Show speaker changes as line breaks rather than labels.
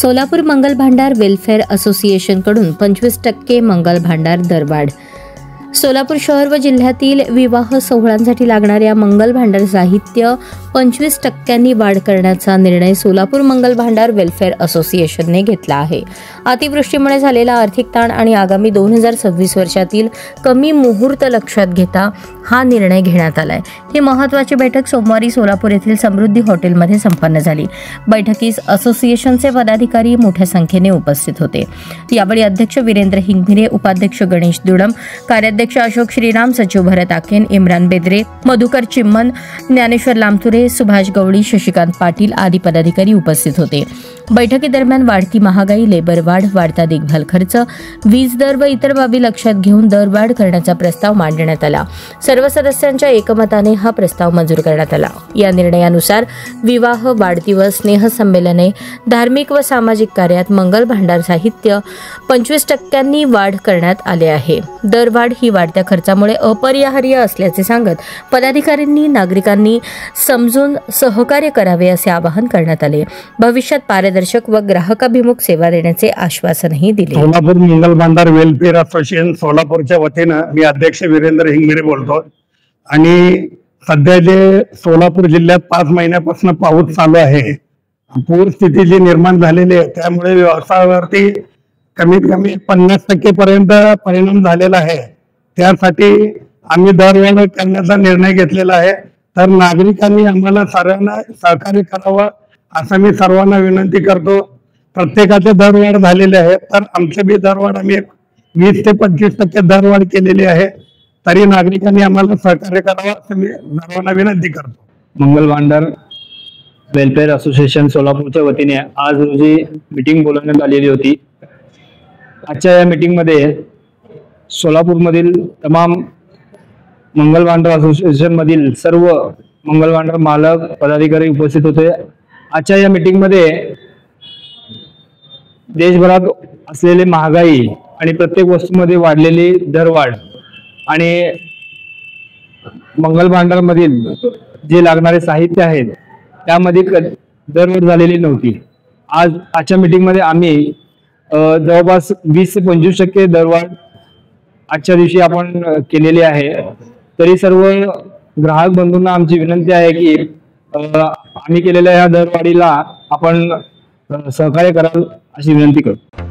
सोलापूर मंगल भांडार वेलफेअर असोसिएशनकडून 25% मंगल भांडार दरवाढ। सोलापूर शहर व जिल्ह्यातील विवाह सोहळ्यांसाठी लागणाऱ्या मंगल भांडार साहित्य 25% वाढ करण्याचा निर्णय सोलापूर मंगल भांडार वेलफेअर असोसिएशनने घेतला आहे। अतिवृष्टीमुळे झालेला आर्थिक ताण आणि आगामी 2026 वर्षातील कमी मुहूर्त लक्षात घेता हा निर्णय घेण्यात आलाय। ही महत्त्वाची बैठक सोमवारी सोलापूर येथील समृद्धी हॉटेलमध्ये संपन्न झाली। बैठकीस असोसिएशनचे पदाधिकारी मोठ्या संख्येने उपस्थित होते। यावेळी अध्यक्ष वीरेंद्र हिंगमिरे, उपाध्यक्ष गणेश दुडम, कार्याध्यक्ष अशोक श्रीराम, सचिव भरत आकेन, इम्रान बेदरे, मधुकर चिम्मन, ज्ञानेश्वर लामथुरे, सुभाष गवळी, शशिकांत पाटील आदी पदाधिकारी उपस्थित होते। बैठकीदरम्यान वाढती महागाई, लेबर वाढ, वाढता देखभाल खर्च, वीज दर व इतर बाबी लक्षात घेऊन दरवाढ करण्याचा प्रस्ताव मांडण्यात आला। सर्व सदस्यांच्या एकमताने हा प्रस्ताव मंजूर करण्यात आला। या निर्णयानुसार विवाह, वाढदिवस, स्नेहसंमेलने, धार्मिक व सामाजिक कार्यात मंगल भांडार साहित्य 25% वाढ करण्यात आले आहे। दरवाढ ही वाढत्या खर्चामुळे अपरिहार्य असल्याचे सांगत पदाधिकाऱ्यांनी नागरिकांनी समजून सहकार्य करावे असे आवाहन करण्यात आले। भविष्यात पारदर्शक व ग्राहकाभिमुख सेवा देण्याचे आश्वासनही दिले।
सोलापूर मंगल भांडार वेलफेअर असोसिएशन सोलापूरच्या वतीने मी अध्यक्ष वीरेंद्र हिंगमिरे बोलतो। आणि सध्या जे सोलापूर जिल्ह्यात 5 महिन्यापासून पाऊस चालू आहे, पूर स्थिती जी निर्माण झालेली आहे, त्यामुळे व्यवसायावरती कमीत कमी 50% पर्यंत परिणाम झालेला आहे। त्यासाठी आम्ही दरवाढ करण्याचा निर्णय घेतलेला आहे। तर नागरिकांनी आम्हाला सर्वांना सहकार्य करावं असं मी सर्वांना विनंती करतो। प्रत्येकाचे दरवाढ झालेले आहे, तर आमचे बी दरवाढ आम्ही 20 ते 25% दरवाढ केलेली आहे। तरी नागरिकांनी आम्हाला सहकार्य करावं असं मी सर्वांना विनंती करतो।
मंगल भांडार वेलफेअर असोसिएशन सोलापूरच्या वतीने आज रोजी मीटिंग बोलवण्यात आलेली होती। आजच्या या मीटिंगमध्ये सोलापूरमधील तमाम मंगल भांडार असोसिएशन मधील सर्व मंगल भांडार मालक, पदाधिकारी उपस्थित होते। आजच्या या मीटिंगमध्ये देशभरात असलेली महागाई आणि प्रत्येक वस्तूमध्ये वाढलेली दरवाढ आणि मंगल भांडार मधील जे लागणारे साहित्य आहेत त्यामध्ये दरवाढ झालेली नव्हती। आजच्या मीटिंग मध्ये आम्ही जवळपास 20 ते 25% दरवाढ आजच्या दिवशी आपण केलेली आहे। तरी सर्व ग्राहक बंधूंना आमची विनंती आहे की आम्ही केलेल्या या दरवाढीला आपण सहकार्य कराल अशी विनंती करतो।